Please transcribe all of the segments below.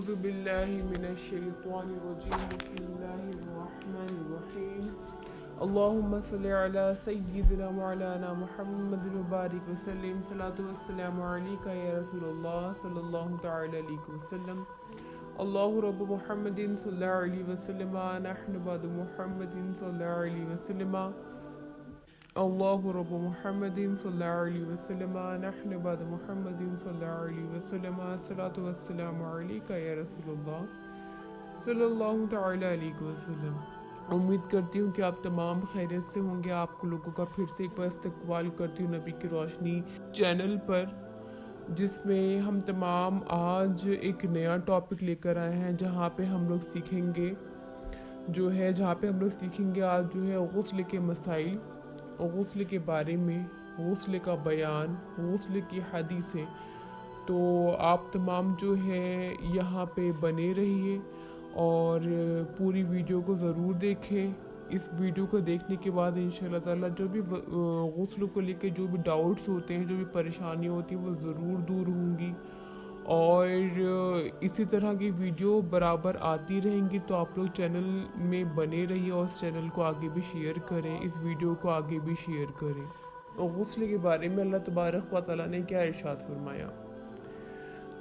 أعوذ بالله من الشيطان الرجيم بسم الله الرحمن الرحيم اللهم صل على سيدنا مولانا محمد وبارك وسلم صلاة والسلام عليك يا رسول الله صلى الله تعالى عليه وسلم الله رب محمد صلى الله عليه وسلم نحن بعد محمد صلى الله عليه وسلم الله رب محمد صلى الله عليه وسلم نحن بعد محمد صلى الله عليه وسلم الصلاة والسلام عليك يا رسول الله صلی اللہ تعالی علیہ وسلم۔ امید کرتی ہوں کہ آپ تمام خیریت سے ہوں گے۔ آپ لوگوں کا پھر سے ایک بار استقبال کرتی ہوں نبی کی روشنی چینل پر، جس میں ہم تمام آج ایک نیا ٹاپک لے کر آئے ہیں جہاں پہ ہم لوگ سیکھیں گے آج غسل کے مسائل، غسل کے بارے میں، غسل کا بیان، غسل کی حدیثیں۔ تو آپ تمام یہاں پہ بنے رہیے اور پوری ویڈیو کو ضرور دیکھیں۔ اس ویڈیو کو دیکھنے کے بعد انشاءاللہ تعالیٰ جو بھی غسل کو لے کے جو بھی ڈاؤٹس ہوتے ہیں، جو بھی پریشانیاں ہوتی ہیں، وہ ضرور دور ہوں گی۔ اور اسی طرح کی ویڈیو برابر آتی رہیں گی، تو آپ لوگ چینل میں بنے رہیے اور اس چینل کو آگے بھی شیئر کریں، اس ویڈیو کو آگے بھی شیئر کریں۔ اور غسل کے بارے میں اللہ تبارک و تعالیٰ نے کیا ارشاد فرمایا؟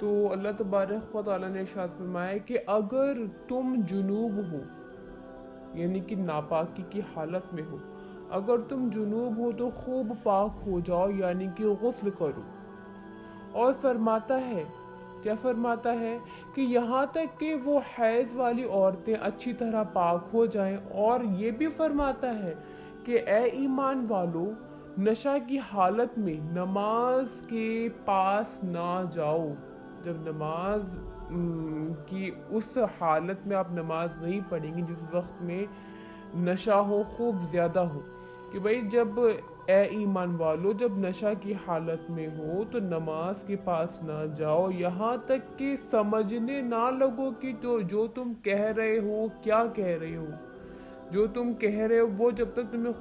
تو اللہ تبارک و تعالیٰ نے ارشاد فرمایا کہ اگر تم جنوب ہو، یعنی کہ ناپاکی کی حالت میں ہو، اگر تم جنوب ہو تو خوب پاک ہو جاؤ، یعنی کہ غسل کرو۔ اور کیا فرماتا ہے کہ یہاں تک کہ وہ حیض والی عورتیں اچھی طرح پاک ہو جائیں، اور یہ بھی فرماتا ہے کہ اے ایمان والو، نشہ کی حالت میں نماز کے پاس نہ جاؤ۔ جب نماز کی اس حالت میں آپ نماز نہیں پڑھیں گے جس وقت میں نشہ ہو، خوب زیادہ ہو، کہ بھئی جب اے ایمان والو جب نشہ کی حالت میں ہو تو نماز کے پاس نہ جاؤ، یہاں تک کہ سمجھنے نہ لگو کہ جو تم کہہ رہے ہو کیا کہہ رہے ہو۔ جو تم کہہ رہے ہو وہ جب تک تمہیں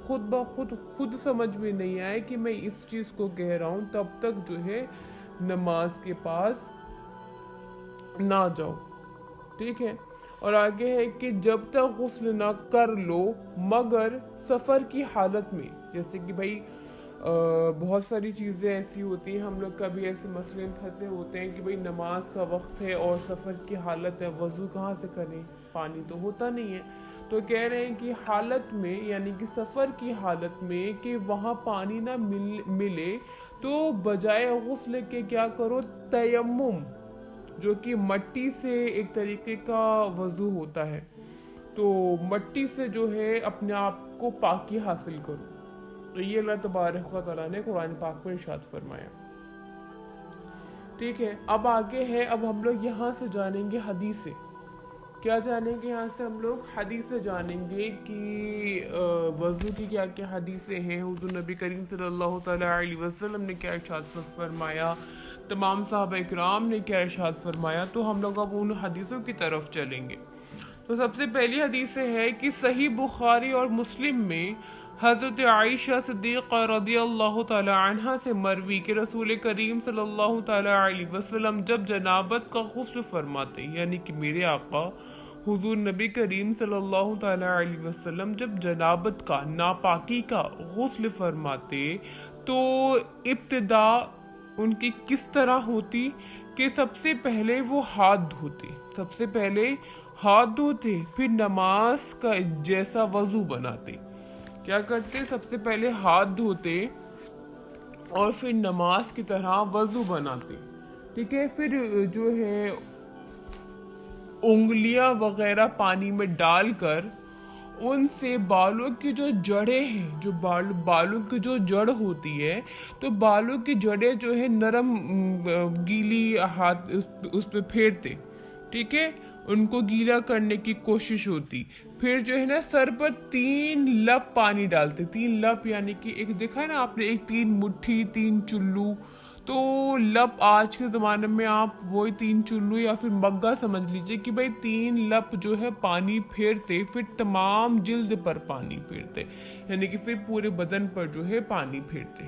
خود سمجھ میں نہیں آئے کہ میں اس چیز کو کہہ رہا ہوں، تب تک نماز کے پاس نہ جاؤ۔ ٹھیک ہے؟ اور آگے ہے کہ جب تک غسل نہ کر لو مگر سفر کی حالت میں، جیسے کہ بھائی بہت ساری چیزیں ایسی ہوتی ہیں، ہم لوگ کبھی ایسے مسئلے میں پھنسے ہوتے ہیں کہ بھائی نماز کا وقت ہے اور سفر کی حالت ہے، وضو کہاں سے کریں، پانی تو ہوتا نہیں ہے۔ تو کہہ رہے ہیں کہ حالت میں، یعنی کہ سفر کی حالت میں کہ وہاں پانی نہ ملے تو بجائے غسل کے کیا کرو، تیمم، جو کہ مٹی سے ایک طریقے کا وضو ہوتا ہے، تو مٹی سے اپنے آپ کو پاکی حاصل کرو۔ تو یہ اللہ تبارک و تعالیٰ نے قرآن پاک میں ارشاد فرمایا۔ ٹھیک ہے، اب آگے ہے، اب ہم لوگ یہاں سے جانیں گے حدیثیں۔ کیا جانیں گے یہاں سے ہم لوگ؟ حدیثیں جانیں گے کہ وضو کی کیا کیا حدیثیں ہیں، حضور نبی کریم صلی اللہ تعالیٰ علیہ وسلم نے کیا ارشاد فرمایا، تمام صحابہ اکرام نے کیا ارشاد فرمایا۔ تو ہم لوگ اب ان حدیثوں کی طرف چلیں گے۔ تو سب سے پہلی حدیث ہے کہ صحیح بخاری اور مسلم میں حضرت عائشہ صدیقہ رضی اللہ تعالی عنہ سے مروی کہ رسول کریم صلی اللہ تعالی علیہ وسلم جب جنابت کا غسل فرماتے، یعنی کہ میرے آقا حضور نبی کریم صلی اللہ تعالی علیہ وسلم جب جنابت کا، ناپاکی کا غسل فرماتے تو ابتدا ان کی کس طرح ہوتی کہ سب سے پہلے وہ ہاتھ دھوتے، پھر نماز کا جیسا وضو بناتے۔ کیا کرتے؟ سب سے پہلے ہاتھ دھوتے اور پھر نماز کی طرح وضو بناتے۔ ٹھیک ہے، پھر انگلیاں وغیرہ پانی میں ڈال کر ان سے بالوں کی جو جڑیں ہیں، جو بالوں کی جو جڑ ہوتی ہے، تو بالوں کی جڑیں نرم گیلی ہاتھ اس پہ پھیرتے۔ ٹھیک ہے، ان کو گیلا کرنے کی کوشش ہوتی۔ پھر سر پر 3 لپ پانی ڈالتے، 3 لپ، یعنی کہ ایک دیکھا نا آپ نے، ایک 3 مٹھی، 3 چلو، تو لپ آج کے زمانے میں آپ وہی 3 چلو یا پھر مگا سمجھ لیجئے کہ بھئی 3 لپ پانی پھیرتے، پھر تمام جلد پر پانی پھیرتے، یعنی کہ پھر پورے بدن پر پانی پھیرتے۔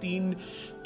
3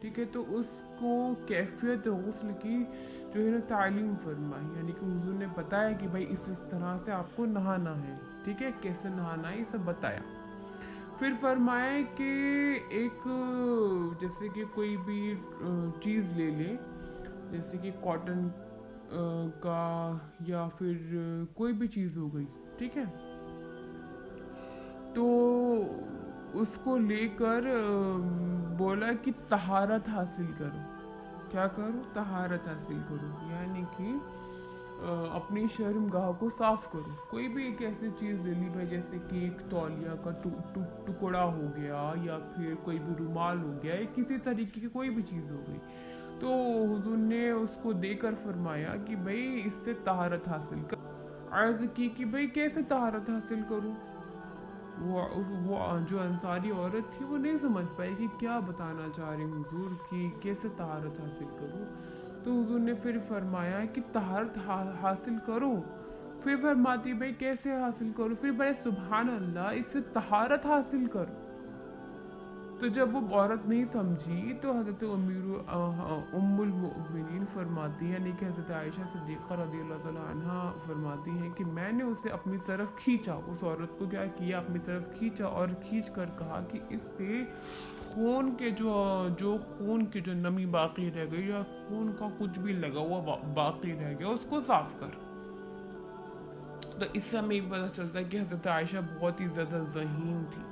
ٹھیک ہے، تو اس کو کیفیت غسل کی جو ہے نا تعلیم فرمائی، یعنی کہ حضور نے بتایا کہ بھائی اس طرح سے آپ کو نہانا ہے، ٹھیک ہے، کیسے نہانا ہے یہ سب بتایا۔ پھر فرمایا کہ ایک جیسے کہ کوئی بھی چیز لے لے، جیسے کہ کاٹن کا یا پھر کوئی بھی چیز ہو گئی، ٹھیک ہے، تو اس کو لے کر بولا کہ طہارت حاصل کرو، کیا کرو، طہارت حاصل کرو، یعنی کہ اپنی شرم گاہ کو صاف کرو۔ کوئی بھی ایک ایسی چیز لے لی بھائی، جیسے کہ ایک تولیہ کا ٹکڑا ہو گیا، یا پھر کوئی بھی رومال ہو گیا، یا کسی طریقے کی کوئی بھی چیز ہو گئی، تو حضور نے اس کو دے کر فرمایا کہ بھائی اس سے طہارت حاصل کر۔ عرض کی کہ بھائی کیسے طہارت حاصل کروں؟ وہ جو انصاری عورت تھی وہ نہیں سمجھ پائی کہ کیا بتانا چاہ رہے ہیں حضور، کہ کیسے طہارت حاصل کروں۔ تو حضور نے پھر فرمایا کہ طہارت حاصل کرو۔ پھر فرماتی بھائی کیسے حاصل کرو؟ پھر بڑے سبحان اللہ، اس سے طہارت حاصل کرو۔ تو جب وہ عورت نہیں سمجھی تو حضرت ام المؤمنین فرماتی ہیں، یعنی کہ حضرت عائشہ صدیقہ رضی اللہ تعالیٰ عنہ فرماتی ہیں کہ میں نے اسے اپنی طرف کھینچا، اس عورت کو کیا کیا، اپنی طرف کھینچا، اور کھینچ کر کہا کہ اس سے خون کے جو نمی باقی رہ گئی، یا خون کا کچھ بھی لگا ہوا باقی رہ گیا، اس کو صاف کر۔ تو اس سے ہمیں پتہ چلتا ہے کہ حضرت عائشہ بہت ہی زیادہ ذہین تھی،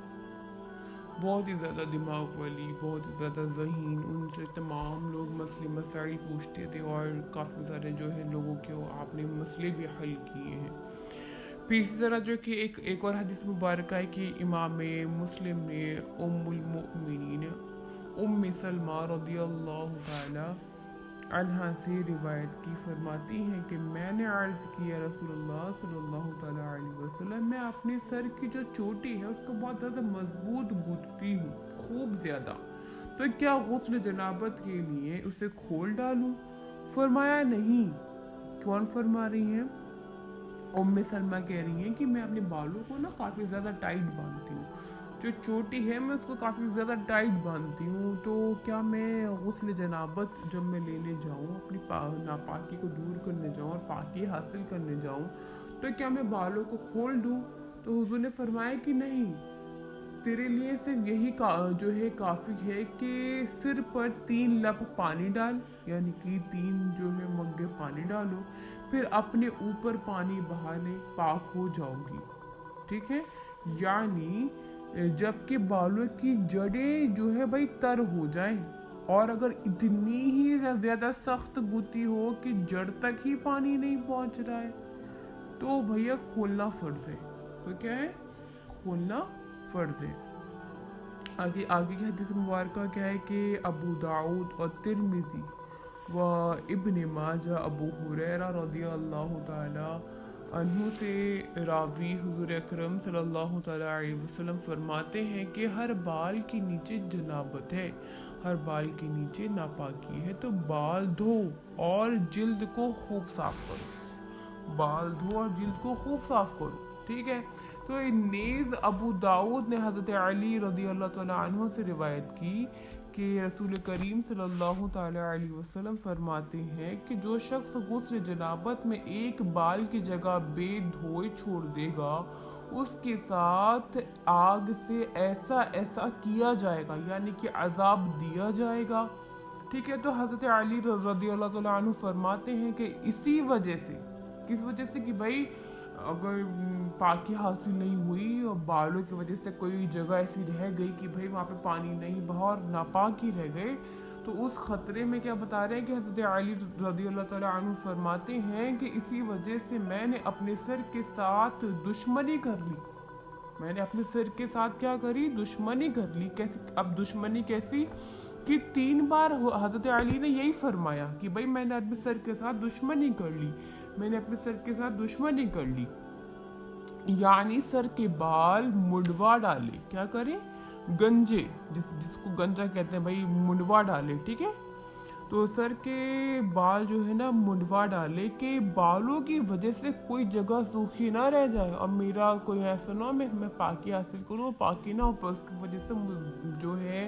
بہت ہی زیادہ دماغ والی، بہت ہی زیادہ ذہین۔ ان سے تمام لوگ مسئلے مسائل پوچھتے تھے، اور کافی سارے جو ہے لوگوں کے آپ نے مسئلے بھی حل کیے ہیں۔ پھر اسی طرح جو کہ ایک اور حدیث مبارکہ ہے کہ امام مسلم نے ام المؤمنین ام سلمہ رضی اللہ تعالی عنہا سے روایت کی، فرماتی ہیں کہ میں نے عرض کیا رسول اللہ صلی اللہ تعالیٰ علیہ وسلم، میں اپنے سر کی جو چوٹی ہے اس کو بہت زیادہ مضبوط گوتھتی ہوں، خوب زیادہ، تو کیا غسل جنابت کے لیے اسے کھول ڈالوں؟ فرمایا نہیں۔ کون فرما رہی ہیں؟ ام سلمہ کہہ رہی ہیں کہ میں اپنے بالوں کو نا کافی زیادہ ٹائٹ باندھتی ہوں، جو چوٹی ہے میں اس کو کافی زیادہ ٹائٹ باندھتی ہوں، تو کیا میں غسل جنابت جب میں لینے جاؤں، اپنی ناپاکی کو دور کرنے جاؤں اور پاکی حاصل کرنے جاؤں، تو کیا میں بالوں کو کھول دوں؟ تو حضور نے فرمایا کہ نہیں، تیرے لیے صرف یہی جو ہے کافی ہے کہ سر پر 3 لپ پانی ڈال، یعنی کہ 3 جو ہے مگے پانی ڈالو، پھر اپنے اوپر پانی بہا لے، پاک ہو جاؤ گی، ٹھیک ہے، یعنی جبکہ بالوں کی جڑیں جو ہے بھائی تر ہو جائیں، اور اگر اتنی ہی زیادہ سخت گتی ہو کہ جڑ تک ہی پانی نہیں پہنچ رہا ہے، تو بھیا کھولنا فرض ہے۔ تو کیا ہے؟ کھولنا فرض ہے۔ آگے کی حدیث مبارکہ کیا ہے کہ ابو داؤد اور ترمذی و ابن ماجہ ابو ہریرہ رضی اللہ تعالی عنہ سے راوی حضور اکرم صلی اللہ تعالیٰ علیہ وسلم فرماتے ہیں کہ ہر بال کے نیچے جنابت ہے، ہر بال کے نیچے ناپاکی ہے، تو بال دھو اور جلد کو خوب صاف کرو، بال دھو اور جلد کو خوب صاف کرو، ٹھیک ہے۔ تو نیز ابو داؤد نے حضرت علی رضی اللہ تعالیٰ عنہ سے روایت کی کہ رسول کریم صلی اللہ تعالیٰ علیہ وسلم فرماتے ہیں کہ جو شخص غسل جنابت میں ایک بال کی جگہ بے دھوئے چھوڑ دے گا، اس کے ساتھ آگ سے ایسا ایسا کیا جائے گا، یعنی کہ عذاب دیا جائے گا، ٹھیک ہے۔ تو حضرت علی رضی اللہ تعالیٰ عنہ فرماتے ہیں کہ اسی وجہ سے، کس وجہ سے، کہ بھائی اگر پاکی حاصل نہیں ہوئی اور بالوں کی وجہ سے کوئی جگہ ایسی رہ گئی کہ بھائی وہاں پہ پانی نہیں بہا اور ناپاکی رہ گئے، تو اس خطرے میں کیا بتا رہے ہیں کہ حضرت علی رضی اللہ تعالیٰ عنہ فرماتے ہیں کہ اسی وجہ سے میں نے اپنے سر کے ساتھ دشمنی کر لی، میں نے اپنے سر کے ساتھ کیا کری؟ دشمنی کر لی۔ کیسے؟ اب دشمنی کیسی؟ کہ 3 بار حضرت علی نے یہی فرمایا کہ بھائی میں نے اپنے سر کے ساتھ دشمنی کر لی، میں نے اپنے سر کے ساتھ دشمنی کر لی، یعنی سر کے بال منڈوا ڈالے، کیا کریں؟ گنجے، جس کو گنجا کہتے ہیں بھائی، منڈوا ڈالے، ٹھیک ہے۔ تو سر کے بال جو ہے نا منڈوا ڈالے کہ بالوں کی وجہ سے کوئی جگہ سوکھی نہ رہ جائے، اور میرا کوئی ایسا نہ ہو میں پاکی حاصل کروں، پاکی نہ ہو، پر اس کی وجہ سے جو ہے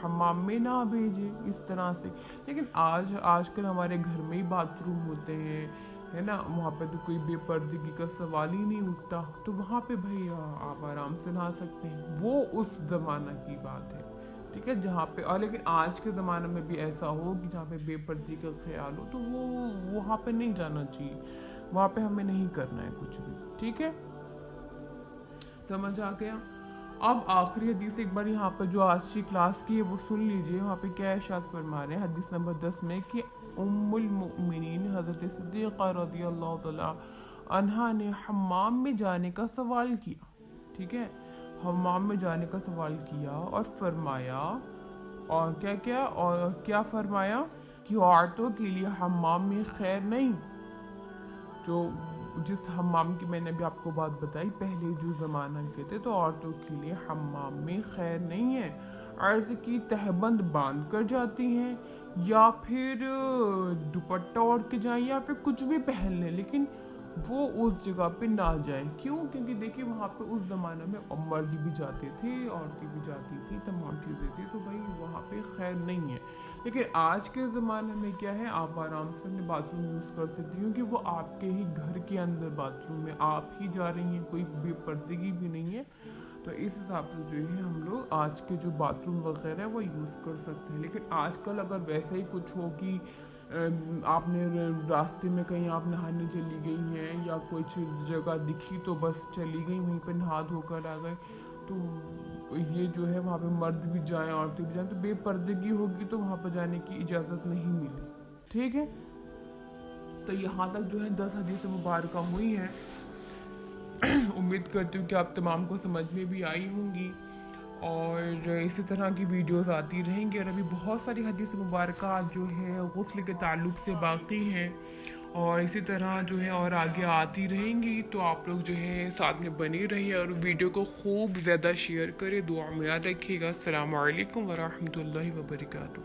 حمام میں نہ بھیجے اس طرح سے. لیکن آج کل ہمارے گھر میں ہی باتھ روم ہوتے ہیں ہے نا, وہاں پہ تو کوئی بے پردگی کا سوال ہی نہیں اٹھتا, تو وہاں پہ بھائی آپ آرام سے نہا سکتے ہیں. وہ اس زمانہ کی بات ہے, ٹھیک ہے, جہاں پہ, اور لیکن آج کے زمانے میں بھی ایسا ہو کہ جہاں پہ بے پردگی کا خیال ہو تو وہ وہاں پہ نہیں جانا چاہیے, وہاں پہ ہمیں نہیں کرنا ہے کچھ بھی, ٹھیک ہے, سمجھ آ گیا. اب آخری حدیث ایک بار یہاں پہ جو آج کی کلاس کی ہے وہ سن لیجئے. وہاں پہ کیا ارشاد فرما رہے ہیں حدیث نمبر 10 میں کہ ام المؤمنین حضرت صدیقہ رضی اللہ تعالی عنہا نے حمام میں جانے کا سوال کیا, ٹھیک ہے, حمام میں جانے کا سوال کیا اور فرمایا, اور کیا فرمایا کہ عورتوں کے لیے حمام میں خیر نہیں. جو جس حمام کی میں نے بھی آپ کو بات بتائی, پہلے جو زمانہ کے تھے تو عورتوں کے لیے حمام میں خیر نہیں ہے. عرض کی تہبند باندھ کر جاتی ہیں یا پھر دوپٹہ اوڑھ کے جائیں یا پھر کچھ بھی پہن لیں, لیکن وہ اس جگہ پہ نہ جائیں. کیوں؟ کیونکہ دیکھیے وہاں پہ اس زمانے میں مرد بھی جاتے تھے, عورتیں بھی جاتی تھی, تمام چیزیں تھی, تو بھائی وہاں پہ خیر نہیں ہے. لیکن آج کے زمانے میں کیا ہے, آپ آرام سے اپنے باتھ روم یوز کر سکتی ہیں, کیونکہ وہ آپ کے ہی گھر کے اندر باتھ روم میں آپ ہی جا رہی ہیں, کوئی بے پردگی بھی نہیں ہے. تو اس حساب سے جو ہے ہم لوگ آج کے جو باتھ روم وغیرہ ہے وہ یوز کر سکتے ہیں. لیکن آج کل اگر ویسے ہی کچھ ہو کہ آپ نے راستے میں کہیں آپ نہانے چلی گئی ہیں یا کچھ جگہ دکھی تو بس چلی گئی, وہیں پہ نہا دھو کر آ گئے, تو یہ جو ہے وہاں پہ مرد بھی جائیں عورتیں بھی جائیں تو بے پردگی ہوگی, تو وہاں پہ جانے کی اجازت نہیں ملی, ٹھیک ہے. تو یہاں تک جو ہے 10 حدیث مبارکہ ہوئی ہیں. امید کرتی ہوں کہ آپ تمام کو سمجھ میں بھی آئی ہوں گی, اور اسی طرح کی ویڈیوز آتی رہیں گی. اور ابھی بہت ساری حدیث مبارکہ جو ہے غسل کے تعلق سے باقی ہیں, اور اسی طرح جو ہے اور آگے آتی رہیں گی. تو آپ لوگ جو ہے ساتھ میں بنے رہیے اور ویڈیو کو خوب زیادہ شیئر کریں. دعا میں یاد رکھیے گا. السلام علیکم ورحمۃ اللہ وبرکاتہ.